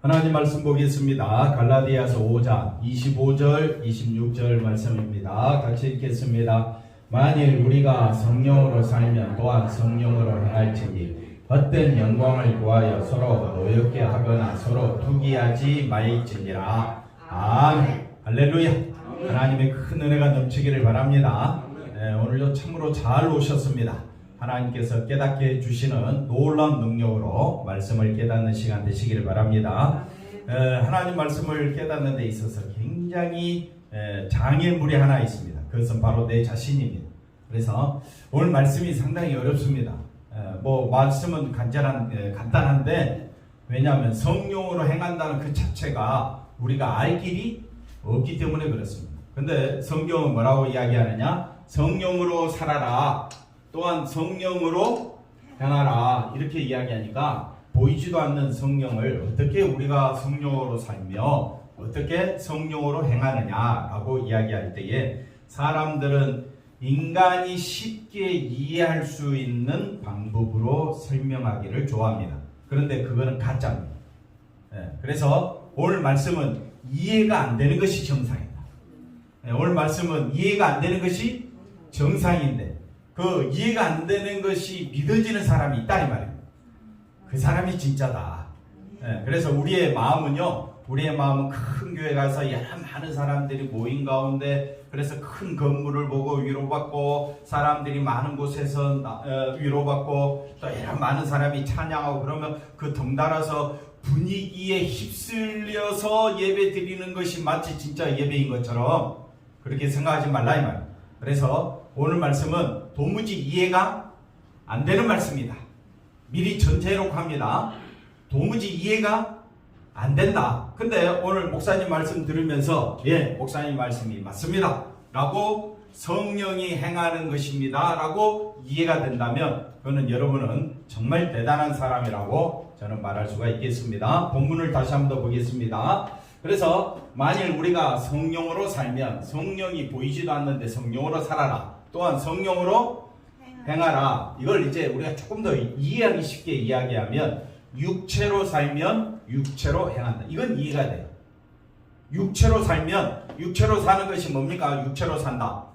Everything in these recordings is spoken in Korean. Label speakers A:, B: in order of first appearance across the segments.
A: 하나님 말씀 보겠습니다. 갈라디아서 5장 25절 26절 말씀입니다. 같이 읽겠습니다. 만일 우리가 성령으로 살면 또한 성령으로 행할지니 헛된 영광을 구하여 서로 노엽게 하거나 서로 투기하지 말지니라. 아멘. 할렐루야. 하나님의 큰 은혜가 넘치기를 바랍니다. 오늘도 참으로 잘 오셨습니다. 하나님께서 깨닫게 해주시는 놀라운 능력으로 말씀을 깨닫는 시간 되시기를 바랍니다. 하나님 말씀을 깨닫는 데 있어서 굉장히 장애물이 하나 있습니다. 그것은 바로 내 자신입니다. 그래서 오늘 말씀이 상당히 어렵습니다. 말씀은 간단한데 왜냐하면 성령으로 행한다는 그 자체가 우리가 알 길이 없기 때문에 그렇습니다. 근데 성경은 뭐라고 이야기하느냐? 성령으로 살아라. 또한 성령으로 행하라. 이렇게 이야기하니까 보이지도 않는 성령을 어떻게 우리가 성령으로 살며 어떻게 성령으로 행하느냐라고 이야기할 때에 사람들은 인간이 쉽게 이해할 수 있는 방법으로 설명하기를 좋아합니다. 그런데 그거는 가짜입니다. 그래서 오늘 말씀은 이해가 안 되는 것이 정상이다. 오늘 말씀은 이해가 안 되는 것이 정상인데 그 이해가 안 되는 것이 믿어지는 사람이 있다 이 말입니다. 그 사람이 진짜다. 그래서 우리의 마음은 큰 교회 가서 많은 사람들이 모인 가운데 그래서 큰 건물을 보고 위로받고 사람들이 많은 곳에서 위로받고 또 이런 많은 사람이 찬양하고 그러면 그 덩달아서 분위기에 휩쓸려서 예배 드리는 것이 마치 진짜 예배인 것처럼 그렇게 생각하지 말라 이 말입니다. 그래서 오늘 말씀은 도무지 이해가 안 되는 말씀이다. 미리 전제해놓고 합니다. 도무지 이해가 안 된다. 근데 오늘 목사님 말씀 들으면서 목사님 말씀이 맞습니다 라고 성령이 행하는 것입니다 라고 이해가 된다면 그거는 여러분은 정말 대단한 사람이라고 저는 말할 수가 있겠습니다. 본문을 다시 한번 더 보겠습니다. 그래서 만일 우리가 성령으로 살면 성령이 보이지도 않는데 성령으로 살아라. 또한 성령으로 행하라. 이걸 이제 우리가 조금 더 이해하기 쉽게 이야기하면 육체로 살면 육체로 행한다. 이건 이해가 돼요. 육체로 살면 육체로 사는 것이 뭡니까? 육체로 산다.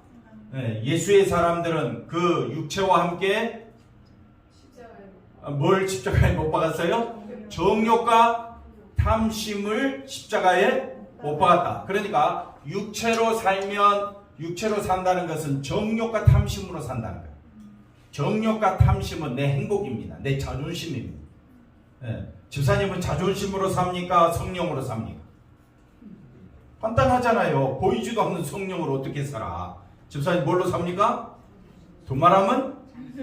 A: 예수의 사람들은 그 육체와 함께 뭘 십자가에 못 박았어요? 정욕과 탐심을 십자가에 못 박았다. 그러니까 육체로 산다는 것은 정욕과 탐심으로 산다는 거예요. 정욕과 탐심은 내 행복입니다. 내 자존심입니다. 집사님은 자존심으로 삽니까? 성령으로 삽니까? 간단하잖아요. 보이지도 않는 성령으로 어떻게 살아? 집사님 뭘로 삽니까? 두 말하면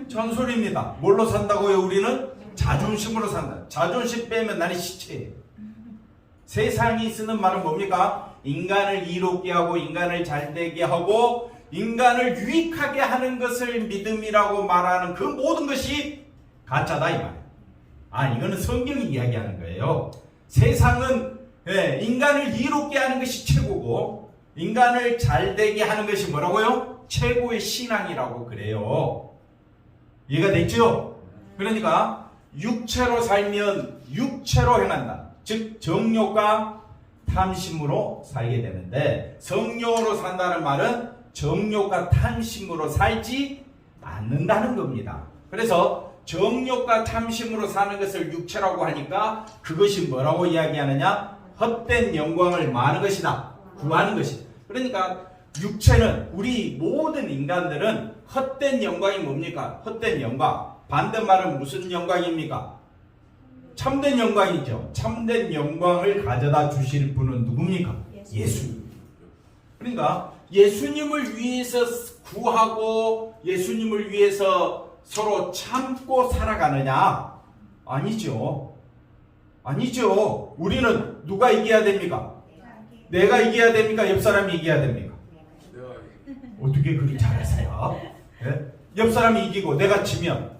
A: 전설입니다. 뭘로 산다고요? 우리는 자존심으로 산다. 자존심 빼면 나는 시체예요. 세상이 쓰는 말은 뭡니까? 인간을 이롭게 하고 인간을 잘되게 하고 인간을 유익하게 하는 것을 믿음이라고 말하는 그 모든 것이 가짜다 이 말이에요. 이거는 성경이 이야기하는 거예요. 세상은 인간을 이롭게 하는 것이 최고고 인간을 잘되게 하는 것이 뭐라고요? 최고의 신앙이라고 그래요. 이해가 됐죠? 그러니까 육체로 살면 육체로 행한다. 즉 정욕과 탐심으로 살게 되는데 성령으로 산다는 말은 정욕과 탐심으로 살지 않는다는 겁니다. 그래서 정욕과 탐심으로 사는 것을 육체라고 하니까 그것이 뭐라고 이야기하느냐? 헛된 영광을 많은 것이다. 구하는 것이다. 그러니까 육체는 우리 모든 인간들은 헛된 영광이 뭡니까? 헛된 영광. 반대말은 무슨 영광입니까? 참된 영광이죠. 참된 영광을 가져다 주실 분은 누굽니까? 예수님. 그러니까 예수님을 위해서 구하고 예수님을 위해서 서로 참고 살아가느냐? 아니죠. 우리는 누가 이겨야 됩니까? 내가 이겨야 됩니까? 옆 사람이 이겨야 됩니까? 어떻게 그리 잘하세요? 옆 사람이 이기고 내가 지면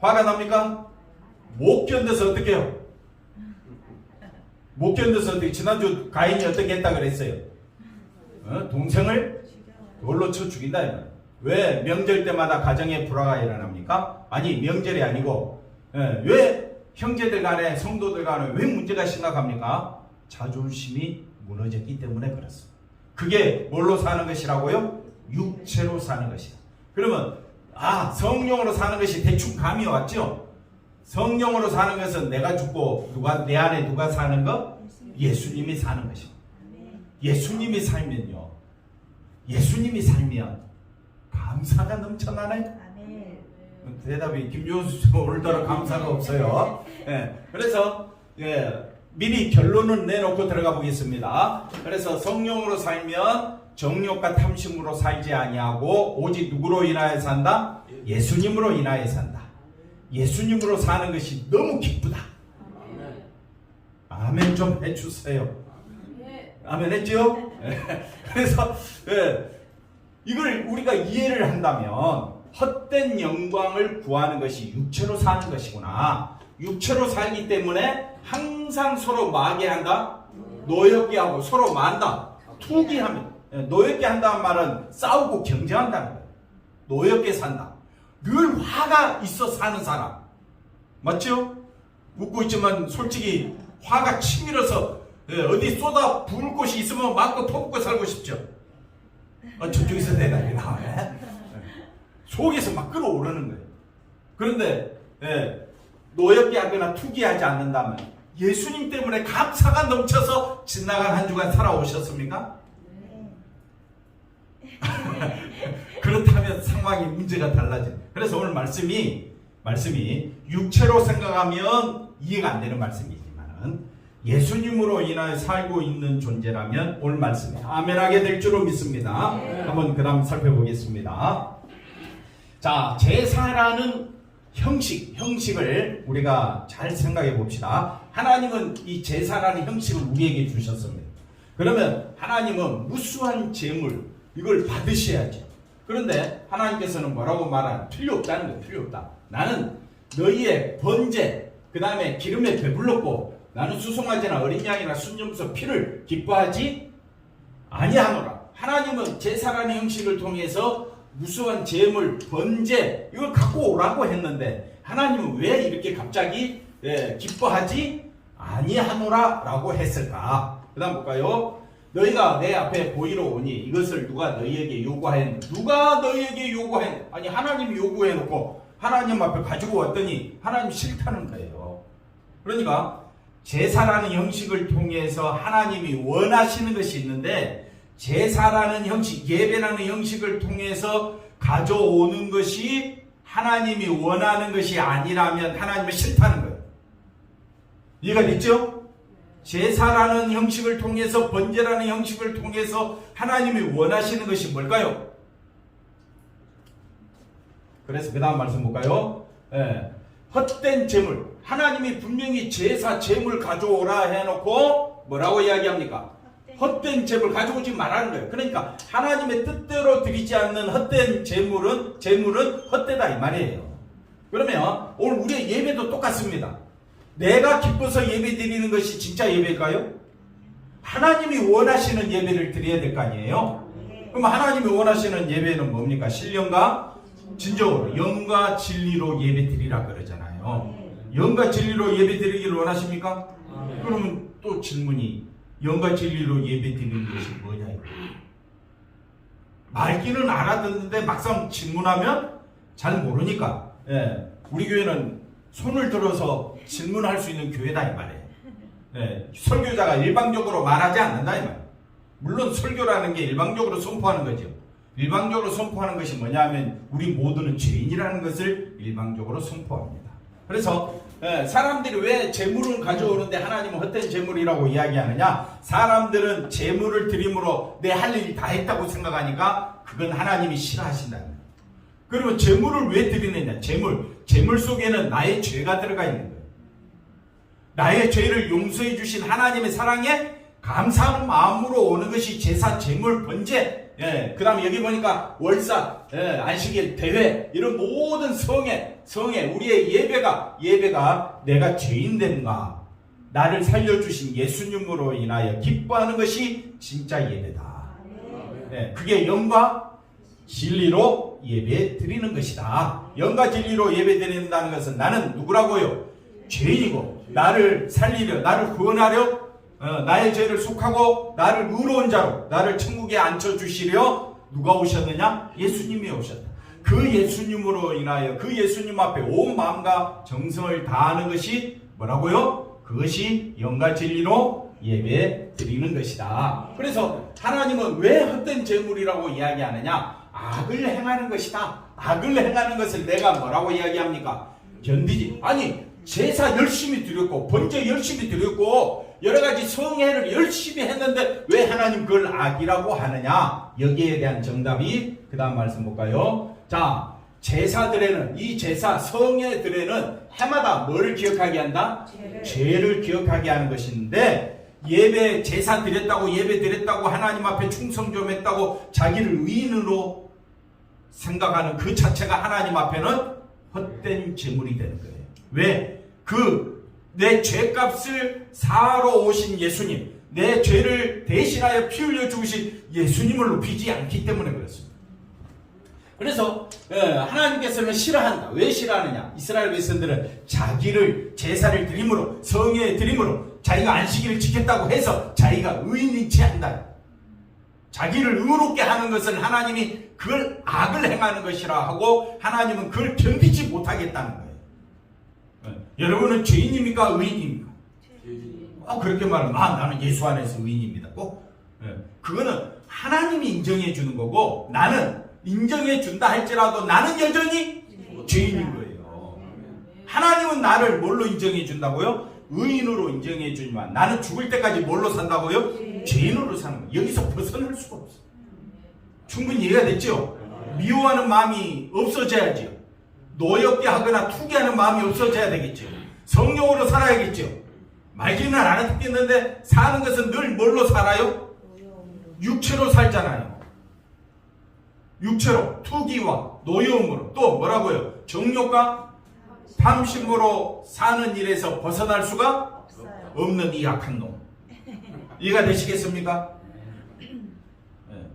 A: 화가 납니까? 못 견뎌서 어떻게 해요? 못 견뎌서 어떻게 지난주 가인이 어떻게 했다 그랬어요? 동생을 돌로 쳐 죽인다. 왜 명절 때마다 가정에 불화가 일어납니까? 아니 명절이 아니고 왜 형제들 간에 성도들 간에 왜 문제가 심각합니까? 자존심이 무너졌기 때문에 그렇습니다. 그게 뭘로 사는 것이라고요? 육체로 사는 것이다. 그러면 성령으로 사는 것이 대충 감이 왔죠? 성령으로 사는 것은 내가 죽고 내 안에 누가 사는 것? 예수님이 사는 것입니다. 예수님이 살면 감사가 넘쳐나네. 대답이 김효수 오늘따라 감사가 없어요. 그래서 미리 결론을 내놓고 들어가 보겠습니다. 그래서 성령으로 살면 정욕과 탐심으로 살지 아니하고 오직 누구로 인하여 산다? 예수님으로 인하여 산다. 예수님으로 사는 것이 너무 기쁘다. 아멘 좀 해주세요. 아멘 했죠? 그래서 이걸 우리가 이해를 한다면 헛된 영광을 구하는 것이 육체로 사는 것이구나. 육체로 살기 때문에 항상 서로 마게 한다. 노엽게 하고 서로 만다. 투기하면. 노엽게 한다는 말은 싸우고 경쟁한다는 거예요. 노엽게 산다. 늘 화가 있어 사는 사람. 맞죠? 웃고 있지만 솔직히 화가 치밀어서 어디 쏟아 부을 곳이 있으면 마음껏 퍼붓고 살고 싶죠. 저쪽에서 대답이 나와요. 속에서 막 끌어오르는 거예요. 그런데 노엽게 하거나 투기하지 않는다면 예수님 때문에 감사가 넘쳐서 지나간 한 주간 살아오셨습니까? 그렇다면 상황이 문제가 달라져요. 그래서 오늘 말씀이 육체로 생각하면 이해가 안 되는 말씀이지만 예수님으로 인하여 살고 있는 존재라면 오늘 말씀에 아멘하게 될 줄로 믿습니다. 한번 그 다음 살펴보겠습니다. 자, 제사라는 형식을 우리가 잘 생각해 봅시다. 하나님은 이 제사라는 형식을 우리에게 주셨습니다. 그러면 하나님은 무수한 재물 이걸 받으셔야죠. 그런데 하나님께서는 뭐라고 말하는? 필요 없다는 거예요. 필요 없다. 나는 너희의 번제 그 다음에 기름에 배불렀고 나는 수송아지나 어린 양이나 순염소 피를 기뻐하지 아니하노라. 하나님은 제사라는 형식을 통해서 무수한 재물, 번제 이걸 갖고 오라고 했는데 하나님은 왜 이렇게 갑자기 기뻐하지 아니하노라 라고 했을까? 그 다음 볼까요? 너희가 내 앞에 보이러 오니 이것을 누가 너희에게 요구하였느냐? 누가 너희에게 요구하였느냐? 아니 하나님이 요구해놓고 하나님 앞에 가지고 왔더니 하나님 싫다는 거예요. 그러니까 제사라는 형식을 통해서 하나님이 원하시는 것이 있는데 제사라는 형식, 예배라는 형식을 통해서 가져오는 것이 하나님이 원하는 것이 아니라면 하나님은 싫다는 거예요. 이해가 됐죠? 제사라는 형식을 통해서 번제라는 형식을 통해서 하나님이 원하시는 것이 뭘까요? 그래서 그 다음 말씀 볼까요? 헛된 재물. 하나님이 분명히 제사, 재물 가져오라 해놓고 뭐라고 이야기합니까? 헛된 재물 가져오지 말라는 거예요. 그러니까 하나님의 뜻대로 드리지 않는 헛된 재물은 헛되다 이 말이에요. 그러면 오늘 우리의 예배도 똑같습니다. 내가 기뻐서 예배 드리는 것이 진짜 예배일까요? 하나님이 원하시는 예배를 드려야 될 거 아니에요? 그럼 하나님이 원하시는 예배는 뭡니까? 신령과 진정으로 영과 진리로 예배 드리라 그러잖아요. 영과 진리로 예배 드리기를 원하십니까? 그러면 또 질문이 영과 진리로 예배 드리는 것이 뭐냐 이거. 말귀는 알아듣는데 막상 질문하면 잘 모르니까 우리 교회는 손을 들어서 질문할 수 있는 교회다 이 말이에요. 설교자가 일방적으로 말하지 않는다 이 말이에요. 물론 설교라는 게 일방적으로 선포하는 거죠. 일방적으로 선포하는 것이 뭐냐면 우리 모두는 죄인이라는 것을 일방적으로 선포합니다. 그래서 사람들이 왜 재물을 가져오는데 하나님은 헛된 재물이라고 이야기하느냐? 사람들은 재물을 드림으로 내 할 일이 다 했다고 생각하니까 그건 하나님이 싫어하신다는 거예요. 그러면 재물을 왜 드리느냐? 재물 속에는 나의 죄가 들어가 있는 거예요. 나의 죄를 용서해 주신 하나님의 사랑에 감사하는 마음으로 오는 것이 제사, 재물, 번제. 그 다음에 여기 보니까 월사, 안식일, 대회 이런 모든 성회 우리의 예배가 내가 죄인된가 나를 살려주신 예수님으로 인하여 기뻐하는 것이 진짜 예배다. 그게 영과 진리로 예배 드리는 것이다. 영과 진리로 예배 드린다는 것은 나는 누구라고요? 죄인이고 나를 살리려 나를 구원하려 나의 죄를 속하고 나를 의로운 자로 나를 천국에 앉혀주시려 누가 오셨느냐? 예수님이 오셨다. 그 예수님으로 인하여 그 예수님 앞에 온 마음과 정성을 다하는 것이 뭐라고요? 그것이 영과 진리로 예배 드리는 것이다. 그래서 하나님은 왜 헛된 제물이라고 이야기하느냐? 악을 행하는 것이다. 악을 행하는 것을 내가 뭐라고 이야기합니까? 견디지. 아니 제사 열심히 드렸고 번제 열심히 드렸고 여러가지 성회를 열심히 했는데 왜 하나님 그걸 악이라고 하느냐? 여기에 대한 정답이 그 다음 말씀 볼까요? 자, 제사들에는 이 제사 성회들에는 해마다 뭐를 기억하게 한다? 죄를 기억하게 하는 것인데 예배 제사 드렸다고 예배 드렸다고 하나님 앞에 충성 좀 했다고 자기를 의인으로 생각하는 그 자체가 하나님 앞에는 헛된 제물이 되는 거예요. 왜? 내 죄값을 사러 오신 예수님, 내 죄를 대신하여 피 흘려 죽으신 예수님을 높이지 않기 때문에 그렇습니다. 그래서 하나님께서는 싫어한다. 왜 싫어하느냐? 이스라엘 백성들은 자기를 제사를 드림으로 성회에 드림으로 자기가 안식일을 지켰다고 해서 자기가 의인이지 않다. 자기를 의롭게 하는 것을 하나님이 그걸 악을 행하는 것이라 하고 하나님은 그걸 견디지 못하겠다는 거예요. 여러분은 죄인입니까? 의인입니까? 그렇게 말하면 나는 예수 안에서 의인입니다. 그거는 하나님이 인정해 주는 거고 나는 인정해 준다 할지라도 나는 여전히 죄인인 거예요. 하나님은 나를 뭘로 인정해 준다고요? 의인으로 인정해 주지만 나는 죽을 때까지 뭘로 산다고요? 죄인으로 사는 거예요. 여기서 벗어날 수가 없어요. 충분히 이해가 됐죠? 미워하는 마음이 없어져야죠. 노엽게 하거나 투기하는 마음이 없어져야 되겠죠. 성령으로 살아야겠죠. 말기는 안 듣겠는데 사는 것은 늘 뭘로 살아요? 육체로 살잖아요. 육체로 투기와 노여움으로 또 뭐라고요? 정욕과 탐심으로 사는 일에서 벗어날 수가 없는 이 악한 놈. 이해가 되시겠습니까?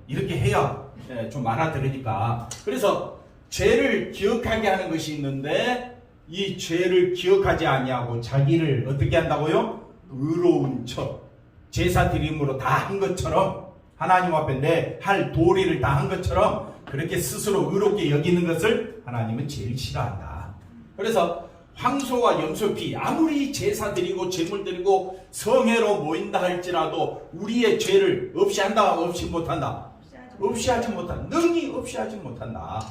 A: 이렇게 해야 좀 알아들으니까. 그래서 죄를 기억하게 하는 것이 있는데 이 죄를 기억하지 아니하고 자기를 어떻게 한다고요? 의로운 척 제사 드림으로 다 한 것처럼 하나님 앞에 내 할 도리를 다 한 것처럼 그렇게 스스로 의롭게 여기는 것을 하나님은 제일 싫어한다. 그래서 황소와 염소피 아무리 제사 드리고 제물 드리고 성회로 모인다 할지라도 우리의 죄를 없이 한다 없이 못한다? 없이 하지 못한다. 능히 없이 하지 못한다.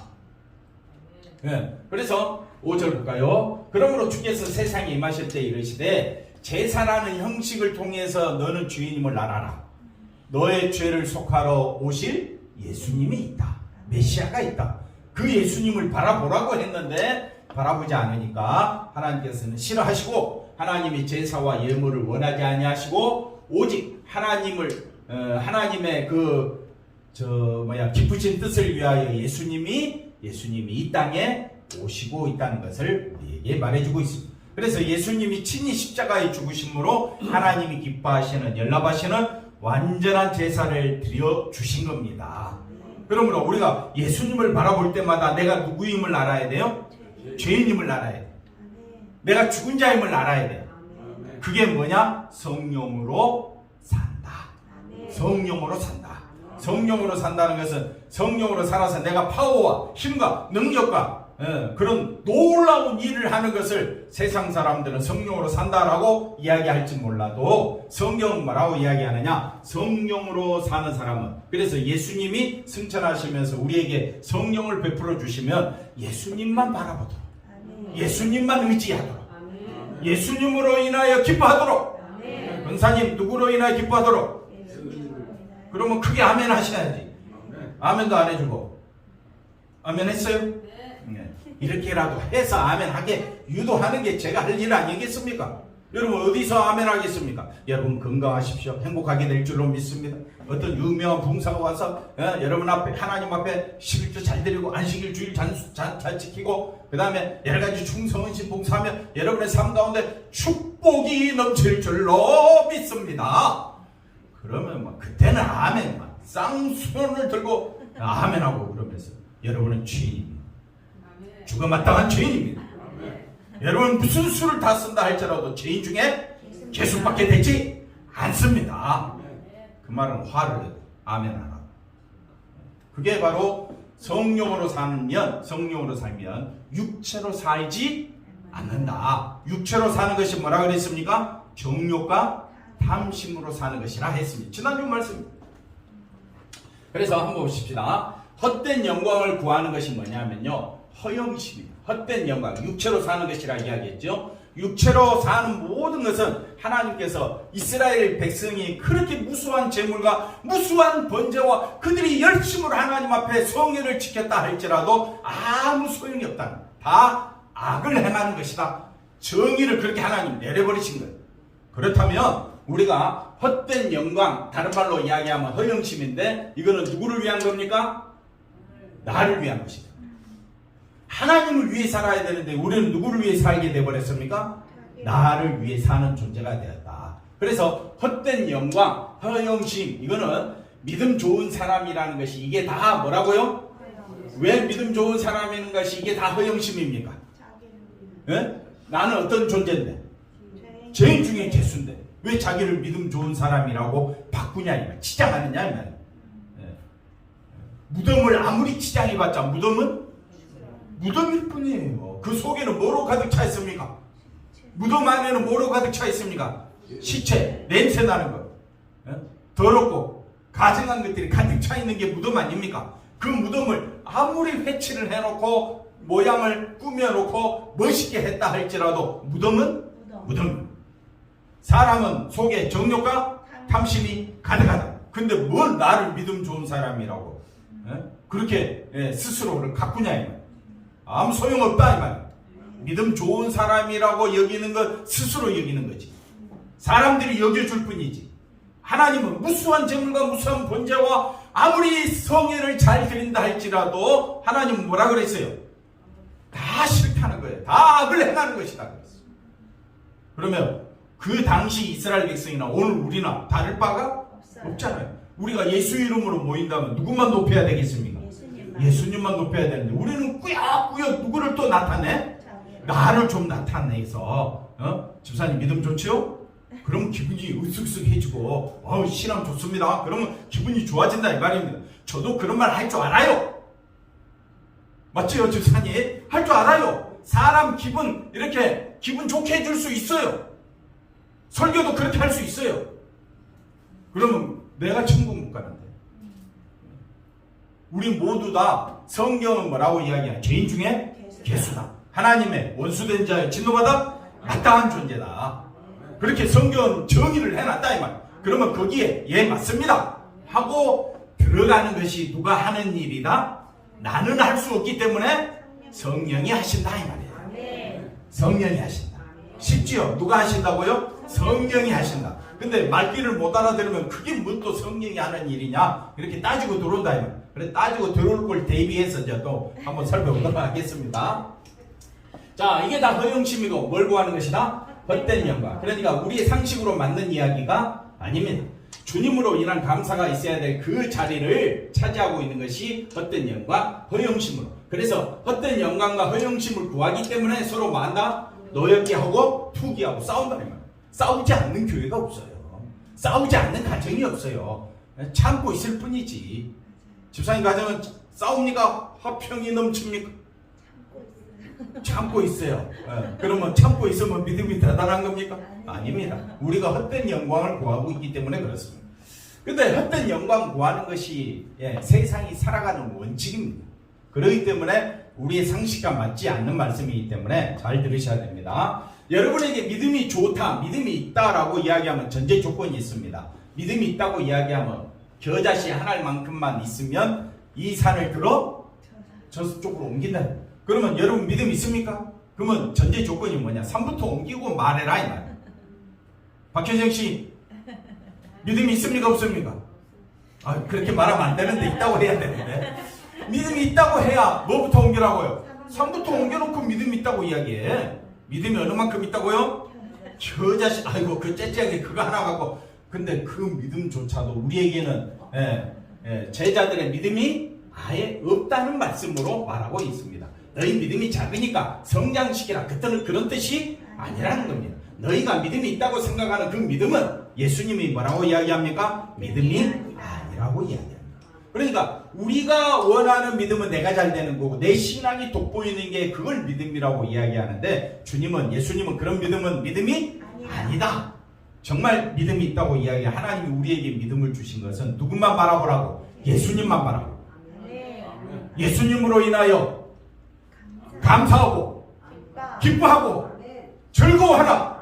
A: 그래서 5절 볼까요? 그러므로 주께서 세상에 임하실 때 이르시되 제사라는 형식을 통해서 너는 주인임을 알아라. 너의 죄를 속하러 오실 예수님이 있다. 메시아가 있다. 그 예수님을 바라보라고 했는데 바라보지 않으니까 하나님께서는 싫어하시고 하나님이 제사와 예물을 원하지 아니하시고 오직 하나님의 기쁘신 뜻을 위하여 예수님이 이 땅에 오시고 있다는 것을 우리에게 말해주고 있습니다. 그래서 예수님이 친히 십자가에 죽으심으로 하나님이 기뻐하시는 연락하시는 완전한 제사를 드려주신 겁니다. 그러므로 우리가 예수님을 바라볼 때마다 내가 누구임을 알아야 돼요? 죄인임을 알아야 돼요. 내가 죽은 자임을 알아야 돼요. 그게 뭐냐? 성령으로 산다. 성령으로 산다. 성령으로 산다는 것은 성령으로 살아서 내가 파워와 힘과 능력과 그런 놀라운 일을 하는 것을 세상 사람들은 성령으로 산다라고 이야기할지 몰라도 성경은 뭐라고 이야기하느냐? 성령으로 사는 사람은 그래서 예수님이 승천하시면서 우리에게 성령을 베풀어 주시면 예수님만 바라보도록 예수님만 의지하도록 예수님으로 인하여 기뻐하도록 권사님 누구로 인하여 기뻐하도록 그러면 크게 아멘 하셔야지. 아멘도 안 해주고 아멘 했어요? 네. 이렇게라도 해서 아멘 하게 유도하는 게 제가 할 일 아니겠습니까? 여러분 어디서 아멘 하겠습니까? 여러분 건강하십시오. 행복하게 될 줄로 믿습니다. 어떤 유명한 봉사가 와서 여러분 앞에 하나님 앞에 11조 잘 드리고 안식일 주일 잘 지키고 그 다음에 여러가지 충성헌신 봉사하면 여러분의 삶 가운데 축복이 넘칠 줄로 믿습니다. 그러면 그때는 아멘 쌍손을 들고 아멘하고 그러면서 여러분은 죄인입니다. 죽어마땅한 죄인입니다. 여러분 무슨 수를 다 쓴다 할지라도 죄인 중에 계수밖에 되지 않습니다. 그 말은 화를 내도 아멘 안 하고. 그게 바로 성령으로 살면 육체로 살지 않는다. 육체로 사는 것이 뭐라 그랬습니까? 정욕과 탐심으로 사는 것이라 했습니다. 지난주 말씀입니다. 그래서 한번 보십시다. 헛된 영광을 구하는 것이 뭐냐면요, 허영심입니다. 헛된 영광, 육체로 사는 것이라 이야기했죠. 육체로 사는 모든 것은 하나님께서 이스라엘 백성이 그렇게 무수한 재물과 무수한 번제와 그들이 열심으로 하나님 앞에 성회를 지켰다 할지라도 아무 소용이 없다. 다 악을 행하는 것이다. 정의를 그렇게 하나님 내려버리신 거예요. 그렇다면 우리가 헛된 영광, 다른 말로 이야기하면 허영심인데, 이거는 누구를 위한 겁니까? 나를 위한 것이다. 하나님을 위해 살아야 되는데 우리는 누구를 위해 살게 되어버렸습니까? 나를 위해 사는 존재가 되었다. 그래서 헛된 영광, 허영심, 이거는 믿음 좋은 사람이라는 것이 이게 다 뭐라고요? 왜 믿음 좋은 사람이라는 것이 이게 다 허영심입니까? 예? 나는 어떤 존재인데? 죄인 중에 개수인데 왜 자기를 믿음 좋은 사람이라고 바꾸냐 이 말, 치장하느냐 이 말. 예. 무덤을 아무리 치장해봤자 무덤은 무덤일 뿐이에요. 그 속에는 뭐로 가득 차 있습니까? 무덤 안에는 뭐로 가득 차 있습니까? 시체, 냄새 나는 것, 더럽고 가증한 것들이 가득 차 있는 게 무덤 아닙니까? 그 무덤을 아무리 회치를 해놓고 모양을 꾸며놓고 멋있게 했다 할지라도 무덤은 무덤. 사람은 속에 정욕과 탐심이 가득하다. 근데 뭘 나를 믿음 좋은 사람이라고 그렇게 스스로를 가꾸냐 이 말. 아무 소용없다 이 말. 믿음 좋은 사람이라고 여기는 것 스스로 여기는 거지. 사람들이 여겨줄 뿐이지. 하나님은 무수한 재물과 무수한 번제와 아무리 성회를 잘 드린다 할지라도 하나님은 뭐라 그랬어요? 다 싫다는 거예요. 다 악을 행하는 것이다 그랬어요. 그러면 그 당시 이스라엘 백성이나 오늘 우리나 다를 바가 없잖아요. 우리가 예수 이름으로 모인다면 누구만 높여야 되겠습니까? 예수님만 높여야 되는데 우리는 꾸역꾸역 누구를 또 나타내? 나를 좀 나타내서 집사님 믿음 좋지요? 그러면 기분이 으쓱으쓱해지고 신앙 좋습니다. 그러면 기분이 좋아진다 이 말입니다. 저도 그런 말 할 줄 알아요. 맞죠 집사님? 할 줄 알아요. 사람 기분 이렇게 기분 좋게 해줄 수 있어요. 설교도 그렇게 할 수 있어요. 그러면 내가 천국 못 가는데. 우리 모두 다 성경은 뭐라고 이야기하냐? 죄인 중에 개수다. 하나님의 원수된 자의 진노받아 마땅한 존재다. 그렇게 성경은 정의를 해놨다 이 말. 그러면 거기에 맞습니다 하고 들어가는 것이 누가 하는 일이다? 나는 할 수 없기 때문에 성령이 하신다 이 말이에요. 성령이 하신다. 쉽지요? 누가 하신다고요? 성령이 하신다. 근데 말귀를 못 알아들으면 그게 뭐 또 성령이 하는 일이냐? 이렇게 따지고 들어온다 이 말. 그래 따지고 들어올 걸 대비해서 이제 또 한번 살펴보도록 하겠습니다. 자, 이게 다 허영심이고 뭘 구하는 것이다? 헛된 영광. 그러니까 우리의 상식으로 맞는 이야기가 아닙니다. 주님으로 인한 감사가 있어야 될 그 자리를 차지하고 있는 것이 헛된 영광, 허영심으로. 그래서 헛된 영광과 허영심을 구하기 때문에 서로 만나 노엽게 하고 투기하고 싸운다 이 말. 싸우지 않는 교회가 없어요. 싸우지 않는 가정이 없어요. 참고 있을 뿐이지. 집사님 가정은 싸웁니까? 화평이 넘칩니까? 참고 있어요. 그러면 참고 있으면 믿음이 대단한 겁니까? 아닙니다. 우리가 헛된 영광을 구하고 있기 때문에 그렇습니다. 근데 헛된 영광 구하는 것이 세상이 살아가는 원칙입니다. 그렇기 때문에 우리의 상식과 맞지 않는 말씀이기 때문에 잘 들으셔야 됩니다. 여러분에게 믿음이 좋다, 믿음이 있다라고 이야기하면 전제 조건이 있습니다. 믿음이 있다고 이야기하면 겨자씨 하나만큼만 있으면 이 산을 들어 저쪽으로 옮긴다. 그러면 여러분 믿음 있습니까? 그러면 전제 조건이 뭐냐? 산부터 옮기고 말해라 이 말. 박효정 씨 믿음이 있습니까 없습니까? 그렇게 말하면 안 되는데 있다고 해야 되는데 믿음이 있다고 해야 뭐부터 옮기라고요? 산부터 옮겨놓고 믿음이 있다고 이야기해. 믿음이 어느 만큼 있다고요? 겨자씨 아이고 그 째째하게 그거 하나 갖고 근데 그 믿음조차도 우리에게는 제자들의 믿음이 아예 없다는 말씀으로 말하고 있습니다. 너희 믿음이 작으니까 성장시키라. 그런 뜻이 아니라는 겁니다. 너희가 믿음이 있다고 생각하는 그 믿음은 예수님이 뭐라고 이야기합니까? 믿음이 아니라고 이야기합니다. 그러니까 우리가 원하는 믿음은 내가 잘 되는 거고 내 신앙이 돋보이는 게 그걸 믿음이라고 이야기하는데 예수님은 그런 믿음은 믿음이 아니다. 정말 믿음이 있다고 이야기해. 하나님이 우리에게 믿음을 주신 것은 누구만 바라보라고? 예수님만 바라보고 예수님으로 인하여 감사하고 기뻐하고 즐거워하라.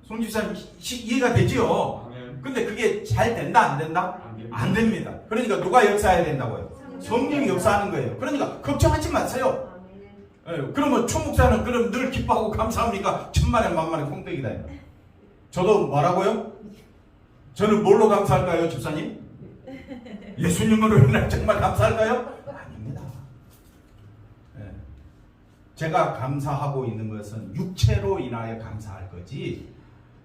A: 송 집사님 이해가 되지요? 근데 그게 잘 된다 안 된다? 안 됩니다. 그러니까 누가 역사해야 된다고요? 성령이 역사하는 거예요. 그러니까 걱정하지 마세요. 그러면 총목사는 그럼 늘 기뻐하고 감사합니까? 천만에 만만에 콩떡이다. 저도 뭐라고요? 저는 뭘로 감사할까요, 집사님? 예수님으로 인해 정말 감사할까요? 아닙니다. 제가 감사하고 있는 것은 육체로 인하여 감사할 거지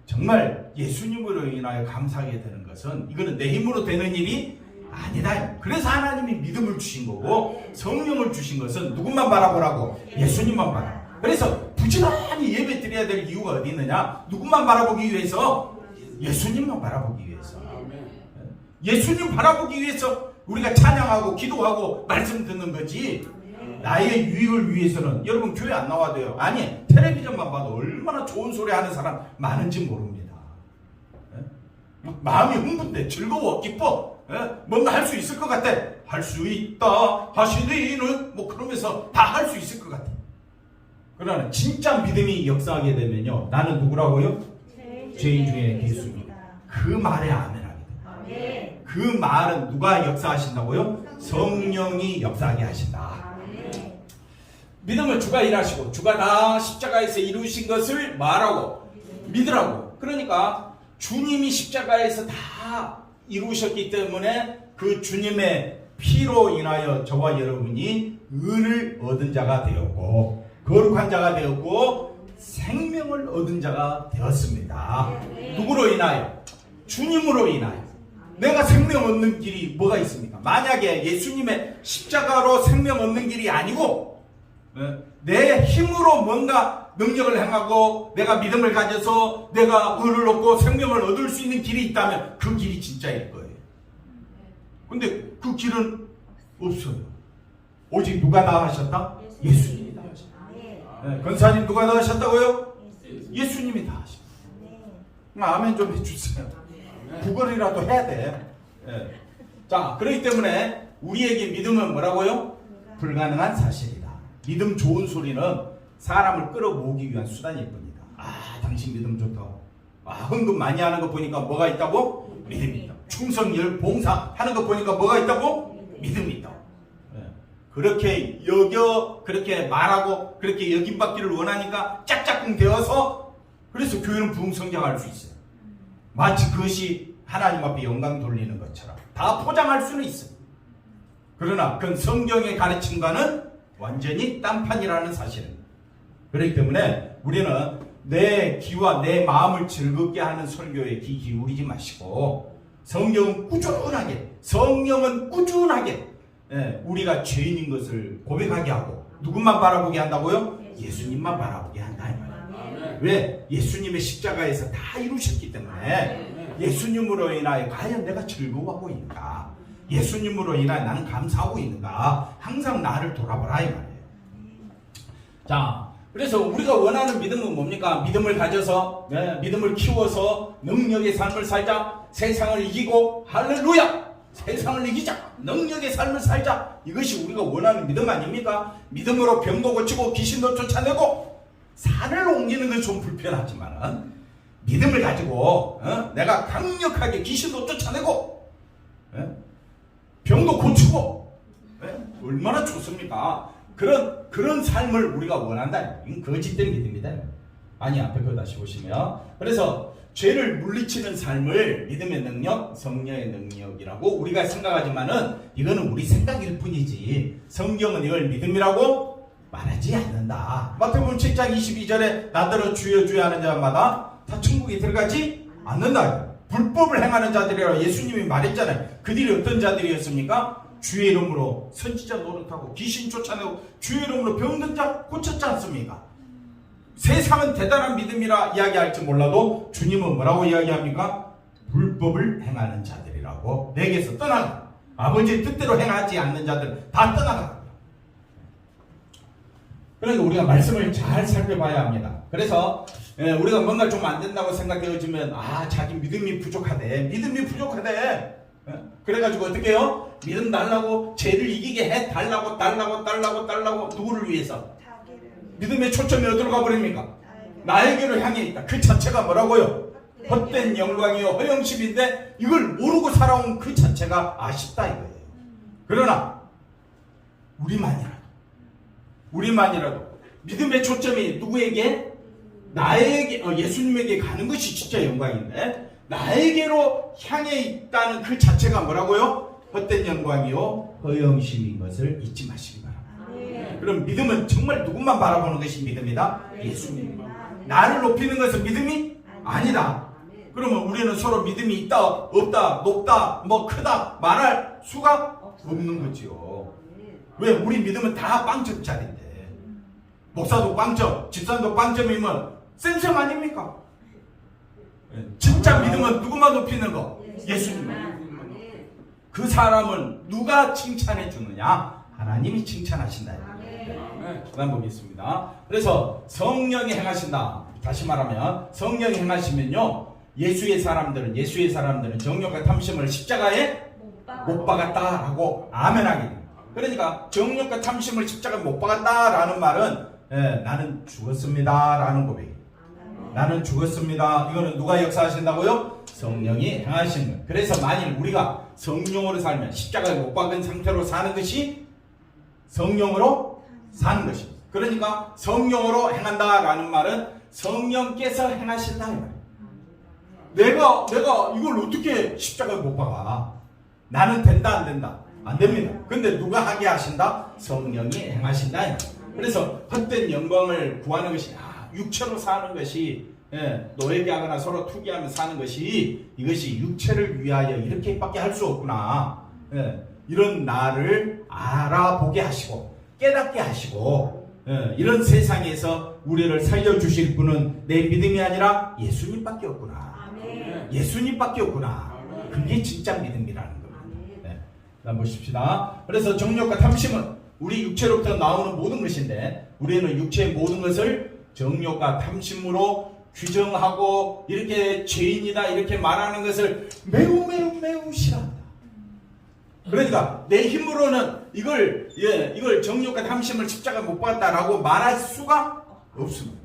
A: 정말 예수님으로 인하여 감사하게 되는 것은 이거는 내 힘으로 되는 일이 아니다. 그래서 하나님이 믿음을 주신 거고 성령을 주신 것은 누구만 바라보라고? 예수님만 바라. 그래서 부지런히 예배 드려야 될 이유가 어디 있느냐? 누구만 바라보기 위해서? 예수님만 바라보기 위해서. 예수님 바라보기 위해서 우리가 찬양하고 기도하고 말씀 듣는 거지 나의 유익을 위해서는 여러분 교회 안 나와도 돼요. 아니 텔레비전만 봐도 얼마나 좋은 소리 하는 사람 많은지 모릅니다. 마음이 흥분돼 즐거워 기뻐 뭔가 할 수 있을 것 같아. 할 수 있다 하시니는 뭐 그러면서 다 할 수 있을 것 같아. 그러나 진짜 믿음이 역사하게 되면요 나는 누구라고요? 죄인 중에 예수입니다. 그 말에 아멘하게 됩니다. 그 말은 누가 역사하신다고요? 성령이 역사하게 하신다. 믿음은 주가 일하시고 주가 나 십자가에서 이루신 것을 말하고 믿으라고. 그러니까 주님이 십자가에서 다 이루셨기 때문에 그 주님의 피로 인하여 저와 여러분이 의를 얻은 자가 되었고 거룩한 자가 되었고 생명을 얻은 자가 되었습니다. 누구로 인하여? 주님으로 인하여. 내가 생명 얻는 길이 뭐가 있습니까? 만약에 예수님의 십자가로 생명 얻는 길이 아니고 내 힘으로 뭔가 능력을 행하고 내가 믿음을 가져서 내가 의를 얻고 생명을 얻을 수 있는 길이 있다면 그 길이 진짜일 거예요. 근데 그 길은 없어요. 오직 누가 다 하셨다? 예수님이 다 하셨다. 권사님 누가 다 하셨다고요? 예수님이 다 하셨다. 아멘 좀 해주세요. 구걸이라도 해야 돼. 자, 그렇기 때문에 우리에게 믿음은 뭐라고요? 불가능한 사실이다. 믿음 좋은 소리는 사람을 끌어모으기 위한 수단일 뿐이다. 당신 믿음 좋다고. 헌금 많이 하는 거 보니까 뭐가 있다고? 믿음이 있다. 충성열 봉사 하는 거 보니까 뭐가 있다고? 믿음이 있다. 그렇게 그렇게 말하고 그렇게 여김받기를 원하니까 짝짝꿍 되어서 그래서 교회는 부흥성장할 수 있어요. 마치 그것이 하나님 앞에 영광 돌리는 것처럼 다 포장할 수는 있어요. 그러나 그건 성경의 가르침과는 완전히 딴판이라는 사실입니다. 그렇기 때문에 우리는 내 귀와 내 마음을 즐겁게 하는 설교에 귀 기울이지 마시고 성령은 꾸준하게 우리가 죄인인 것을 고백하게 하고 누구만 바라보게 한다고요? 예수님만 바라보게 한다. 왜? 예수님의 십자가에서 다 이루셨기 때문에 예수님으로 인하여 과연 내가 즐거워하고 있는가? 예수님으로 인하여 나는 감사하고 있는가? 항상 나를 돌아보라 이 말이에요. 자, 그래서 우리가 원하는 믿음은 뭡니까? 믿음을 가져서 믿음을 키워서 능력의 삶을 살자. 세상을 이기고 할렐루야! 세상을 이기자. 능력의 삶을 살자. 이것이 우리가 원하는 믿음 아닙니까? 믿음으로 병도 고치고 귀신도 쫓아내고 산을 옮기는 건 좀 불편하지만 믿음을 가지고 내가 강력하게 귀신도 쫓아내고 병도 고치고 얼마나 좋습니까? 그런 삶을 우리가 원한다. 이건 거짓된 믿음이다. 아니 앞에 거 다시 보시면 그래서 죄를 물리치는 삶을 믿음의 능력, 성령의 능력이라고 우리가 생각하지만은 이거는 우리 생각일 뿐이지 성경은 이걸 믿음이라고 말하지 않는다. 마태복음 7장 22절에 나더러 주여 주여 하는 자마다 다 천국에 들어가지 않는다. 불법을 행하는 자들이라 예수님이 말했잖아요. 그들이 어떤 자들이었습니까? 주의 이름으로 선지자 노릇하고 귀신 쫓아내고 주의 이름으로 병든 자 고쳤지 않습니까? 세상은 대단한 믿음이라 이야기할지 몰라도 주님은 뭐라고 이야기합니까? 불법을 행하는 자들이라고 내게서 떠나가. 아버지의 뜻대로 행하지 않는 자들 다 떠나가. 그러니까 우리가 말씀을 잘 살펴봐야 합니다. 그래서 우리가 뭔가 좀 안 된다고 생각되어지면 자기 믿음이 부족하대. 그래가지고 어떻게 해요? 믿음 달라고 죄를 이기게 해 달라고 누구를 위해서? 믿음의 초점이 어디로 가버립니까? 나에게로 향해 있다. 그 자체가 뭐라고요? 헛된 영광이요 허영심인데 이걸 모르고 살아온 그 자체가 아쉽다 이거예요. 그러나 우리만이라도 믿음의 초점이 누구에게? 나에게 예수님에게 가는 것이 진짜 영광인데 나에게로 향해 있다는 그 자체가 뭐라고요? 헛된 영광이요 허영심인 것을 잊지 마시기 바랍니다. 그럼 믿음은 정말 누구만 바라보는 것이 믿음이다? 예수님. 나를 높이는 것은 믿음이 아니다. 그러면 우리는 서로 믿음이 있다, 없다, 높다, 크다 말할 수가 없는 거지요. 왜? 우리 믿음은 다 빵점짜리인데. 목사도 빵점, 집사도 빵점이면 쌤쌤 아닙니까? 진짜 믿음은 누구만 높이는 거? 예수님. 그 사람은 누가 칭찬해 주느냐? 하나님이 칭찬하신다. 그 다음 보겠습니다. 그래서 성령이 행하신다. 다시 말하면 성령이 행하시면요 예수의 사람들은 정욕과 탐심을 십자가에 못 박았다라고 아멘하게 됩니다. 그러니까 정욕과 탐심을 십자가에 못 박았다라는 말은 나는 죽었습니다라는 고백이에요. 나는 죽었습니다. 이거는 누가 역사하신다고요? 성령이 행하시는 거예요. 그래서 만일 우리가 성령으로 살면 십자가에 못 박은 상태로 사는 것이 성령으로 사는 것입니다. 그러니까 성령으로 행한다라는 말은 성령께서 행하신다 이 말이에요. 내가 이걸 어떻게 십자가에 못 박아? 나는 된다 안 된다? 안 됩니다. 근데 누가 하게 하신다? 성령이 행하신다 이 말이에요. 그래서 헛된 영광을 구하는 것이 육체로 사는 것이 노예하거나 서로 투기하며 사는 것이 이것이 육체를 위하여 이렇게밖에 할 수 없구나. 이런 나를 알아보게 하시고 깨닫게 하시고 이런 세상에서 우리를 살려주실 분은 내 믿음이 아니라 예수님밖에 없구나. 예수님밖에 없구나. 그게 진짜 믿음이라는 겁니다. 한번 보십시다. 그래서 정욕과 탐심은 우리 육체로부터 나오는 모든 것인데 우리는 육체의 모든 것을 정욕과 탐심으로 규정하고 이렇게 죄인이다 이렇게 말하는 것을 매우 싫어한다. 그러니까 내 힘으로는 이걸 정욕과 탐심을 십자가에 못 박았다라고 말할 수가 없습니다.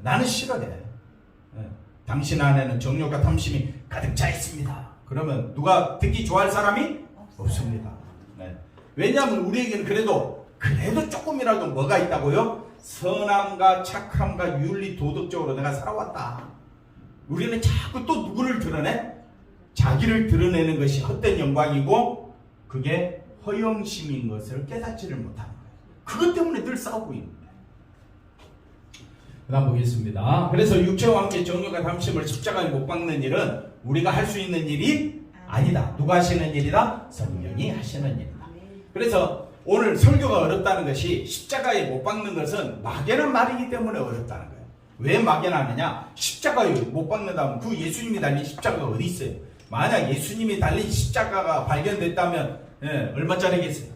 A: 나는 싫어해. 당신 안에는 정욕과 탐심이 가득 차 있습니다. 그러면 누가 듣기 좋아할 사람이 없습니다. 왜냐하면 우리에게는 그래도 조금이라도 뭐가 있다고요? 선함과 착함과 윤리 도덕적으로 내가 살아왔다. 우리는 자꾸 또 누구를 드러내? 자기를 드러내는 것이 헛된 영광이고 그게 허영심인 것을 깨닫지를 못하는 거예요. 그것 때문에 늘 싸우고 있는 거예요. 그 다음 보겠습니다. 그래서 육체와 함께 정욕과 탐심을 십자가에 못 박는 일은 우리가 할 수 있는 일이 아니다. 누가 하시는 일이다? 성령이 하시는 일이다. 그래서 오늘 설교가 어렵다는 것이 십자가에 못 박는 것은 막연한 말이기 때문에 어렵다는 거예요. 왜 막연하느냐? 십자가에 못 박는다면 그 예수님이 달린 십자가가 어디 있어요? 만약 예수님이 달린 십자가가 발견됐다면 얼마짜리겠어요?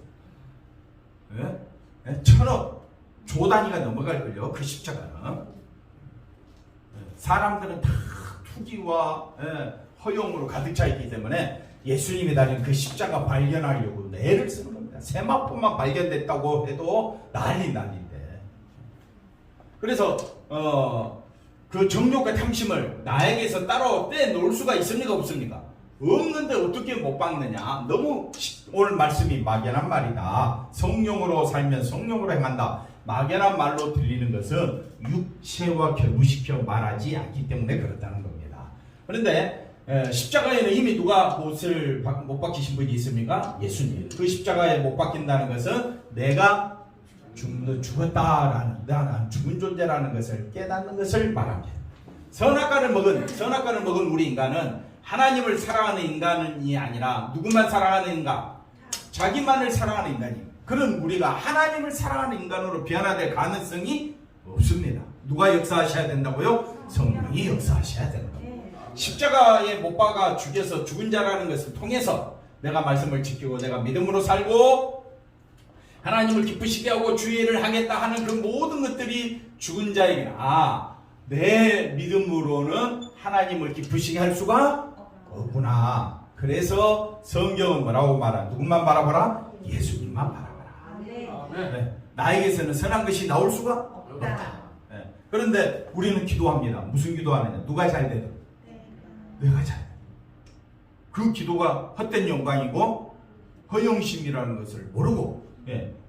A: 1,000억 조 단위가 넘어갈걸요. 그 십자가는. 사람들은 다 투기와 허용으로 가득 차 있기 때문에 예수님이 달린 그 십자가 발견하려고 애를 쓰는 겁니다. 세마포만 발견됐다고 해도 난리인데. 그래서 그 정욕과 탐심을 나에게서 따로 떼놓을 수가 있습니까? 없습니까? 없는데 어떻게 못 박느냐? 너무 오늘 말씀이 막연한 말이다. 성령으로 살면 성령으로 행한다. 막연한 말로 들리는 것은 육체와 결부시켜 말하지 않기 때문에 그렇다는 겁니다. 그런데 십자가에는 이미 누가 못을 못 박히신 분이 있습니까? 예수님. 그 십자가에 못 박힌다는 것은 내가 죽었다라는, 내가 죽은 존재라는 것을 깨닫는 것을 말합니다. 선악과를 먹은 우리 인간은 하나님을 사랑하는 인간이 아니라 누구만 사랑하는 인간? 자기만을 사랑하는 인간이, 그런 우리가 하나님을 사랑하는 인간으로 변화될 가능성이 없습니다. 누가 역사하셔야 된다고요? 성령이 역사하셔야 된다. 십자가에 못 박아 죽여서 죽은 자라는 것을 통해서 내가 말씀을 지키고 내가 믿음으로 살고 하나님을 기쁘시게 하고 주의 일을 하겠다 하는 그 모든 것들이 죽은 자에게는 내 믿음으로는 하나님을 기쁘시게 할 수가 없구나. 그래서 성경은 뭐라고 말하? 누구만 바라보라? 예수님만 바라보라. 네. 나에게서는 선한 것이 나올 수가 없다. 네. 그런데 우리는 기도합니다. 무슨 기도하느냐? 누가 잘 되든 내가 잘. 그 기도가 헛된 영광이고 허영심이라는 것을 모르고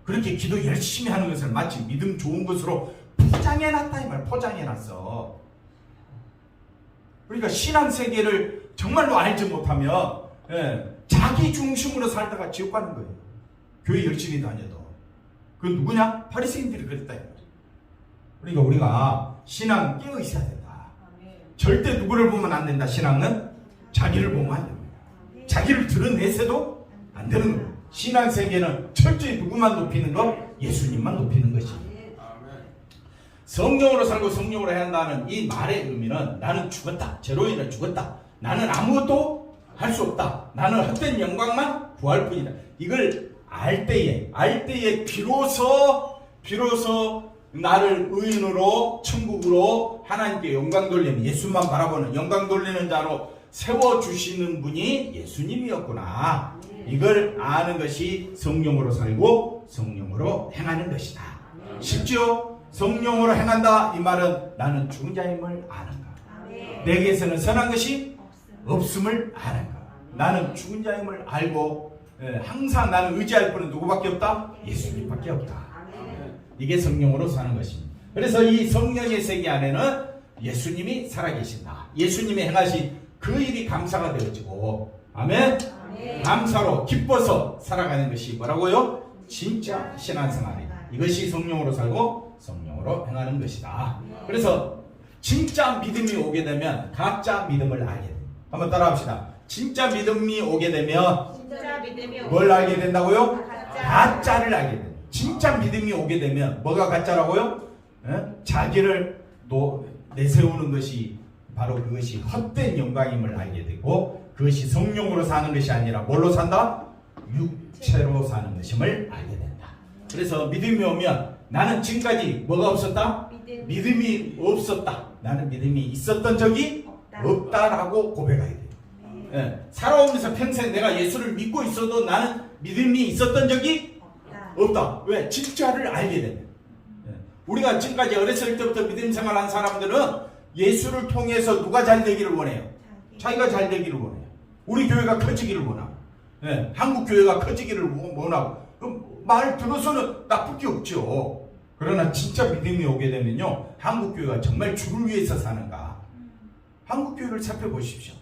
A: 그렇게 기도 열심히 하는 것을 마치 믿음 좋은 것으로 포장해놨다 이 말. 포장해놨어. 그러니까 신앙세계를 정말로 알지 못하면 자기 중심으로 살다가 지옥 가는 거예요. 교회 열심히 다녀도. 그건 누구냐? 바리새인들이 그랬다. 그러니까 우리가 신앙 깨어 있어야 된다. 절대 누구를 보면 안 된다. 신앙은 자기를 보면 안 됩니다. 자기를 드러내서도 안 되는 거예요. 신앙세계는 철저히 누구만 높이는 거? 예수님만 높이는 것이. 성령으로 살고 성령으로 해야 한다는 이 말의 의미는 나는 죽었다. 제로인은 죽었다. 나는 아무것도 할 수 없다. 나는 헛된 영광만 구할 뿐이다. 이걸 알 때에 비로소 나를 의인으로 천국으로 하나님께 영광 돌리는, 예수만 바라보는 영광 돌리는 자로 세워주시는 분이 예수님이었구나. 이걸 아는 것이 성령으로 살고 성령으로 행하는 것이다. 쉽죠? 성령으로 행한다 이 말은 나는 죽은 자임을 아는가, 내게서는 선한 것이 없음을 아는가. 나는 죽은 자임을 알고 항상 나는 의지할 분은 누구밖에 없다? 예수님밖에 없다. 이게 성령으로 사는 것입니다. 그래서 이 성령의 세계 안에는 예수님이 살아계신다. 예수님이 행하신 그 일이 감사가 되어지고, 아멘. 감사로 기뻐서 살아가는 것이 뭐라고요? 진짜 신앙생활이다. 이것이 성령으로 살고 성령으로 행하는 것이다. 그래서 진짜 믿음이 오게 되면 가짜 믿음을 알게 됩니다. 한번 따라합시다. 진짜 믿음이 오게 되면 뭘 알게 된다고요? 가짜를 알게 됩니다. 진짜 믿음이 오게 되면 뭐가 가짜라고요? 자기를 내세우는 것이 바로 그것이 헛된 영광임을 알게 되고, 그것이 성령으로 사는 것이 아니라 뭘로 산다? 육체로 사는 것임을 알게 된다. 그래서 믿음이 오면 나는 지금까지 뭐가 없었다? 믿음이 없었다. 나는 믿음이 있었던 적이 없다라고 고백해야 돼요. 살아오면서 평생 내가 예수를 믿고 있어도 나는 믿음이 있었던 적이 없다. 왜? 진짜를 알게 됩니다. 우리가 지금까지 어렸을 때부터 믿음 생활한 사람들은 예수를 통해서 누가 잘 되기를 원해요? 자기가 잘 되기를 원해요. 우리 교회가 커지기를 원하고, 한국 교회가 커지기를 원하고. 그럼 말 들어서는 나쁠 게 없죠. 그러나 진짜 믿음이 오게 되면요, 한국 교회가 정말 주를 위해서 사는가? 한국 교회를 살펴보십시오.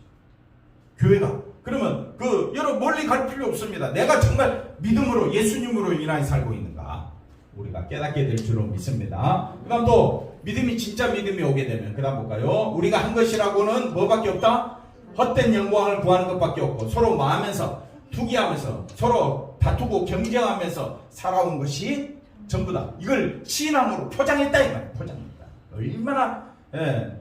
A: 교회가 그러면 여러 멀리 갈 필요 없습니다. 내가 정말 믿음으로 예수님으로 인하여 살고 있는가? 우리가 깨닫게 될 줄로 믿습니다. 그 다음 또 믿음이 진짜 믿음이 오게 되면 그 다음 볼까요? 우리가 한 것이라고는 뭐밖에 없다? 헛된 영광을 구하는 것밖에 없고, 서로 마하면서 투기하면서 서로 다투고 경쟁하면서 살아온 것이 전부다. 이걸 신앙으로 포장했다 이 말이에요. 포장했다. 얼마나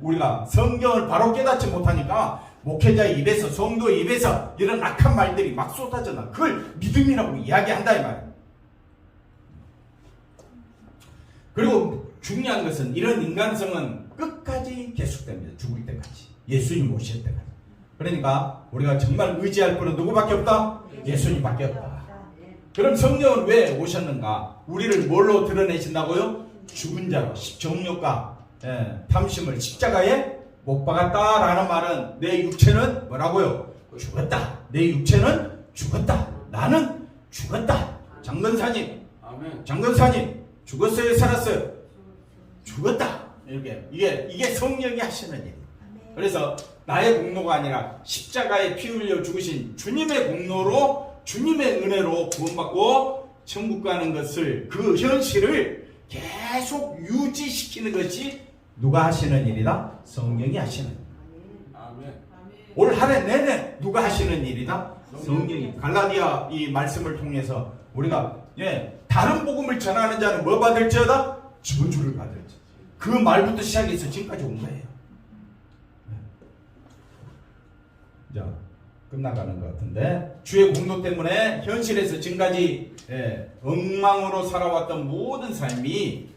A: 우리가 성경을 바로 깨닫지 못하니까 목회자의 입에서, 성도의 입에서 이런 악한 말들이 막 쏟아져 나. 그걸 믿음이라고 이야기한다 이 말이에요. 그리고 중요한 것은 이런 인간성은 끝까지 계속됩니다. 죽을 때까지, 예수님 오실 때까지. 그러니까 우리가 정말 의지할 분은 누구밖에 없다? 예수님밖에 없다. 그럼 성령은 왜 오셨는가? 우리를 뭘로 드러내신다고요? 죽은 자로, 정욕과 탐심을 십자가에 못 박았다라는 말은 내 육체는 뭐라고요? 죽었다. 내 육체는 죽었다. 나는 죽었다. 장건사님, 장건사님 죽었어요, 살았어요? 죽었다. 이게 성령이 하시는 일. 그래서 나의 공로가 아니라 십자가에 피 흘려 죽으신 주님의 공로로, 주님의 은혜로 구원받고 천국 가는 것을, 그 현실을 계속 유지시키는 것이 누가 하시는 일이다? 성령이 하시는 일. 올 한 해 내내 누가 하시는 일이다? 성령이. 갈라디아 이 말씀을 통해서 우리가 다른 복음을 전하는 자는 뭐 받을지어다? 저주를 받을지. 그 말부터 시작해서 지금까지 온 거예요. 자, 끝나가는 것 같은데 주의 공로 때문에 현실에서 지금까지 엉망으로 살아왔던 모든 삶이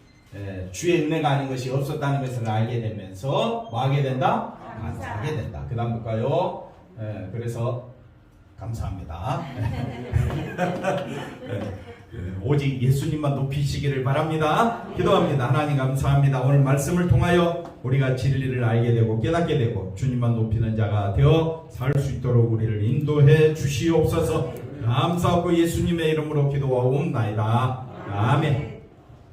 A: 주의 은혜가 아닌 것이 없었다는 것을 알게 되면서 뭐 하게 된다? 감사하게 된다. 그 다음 볼까요? 그래서 감사합니다. 오직 예수님만 높이시기를 바랍니다. 기도합니다. 하나님 감사합니다. 오늘 말씀을 통하여 우리가 진리를 알게 되고 깨닫게 되고 주님만 높이는 자가 되어 살 수 있도록 우리를 인도해 주시옵소서. 감사하고 예수님의 이름으로 기도하옵나이다. 아멘.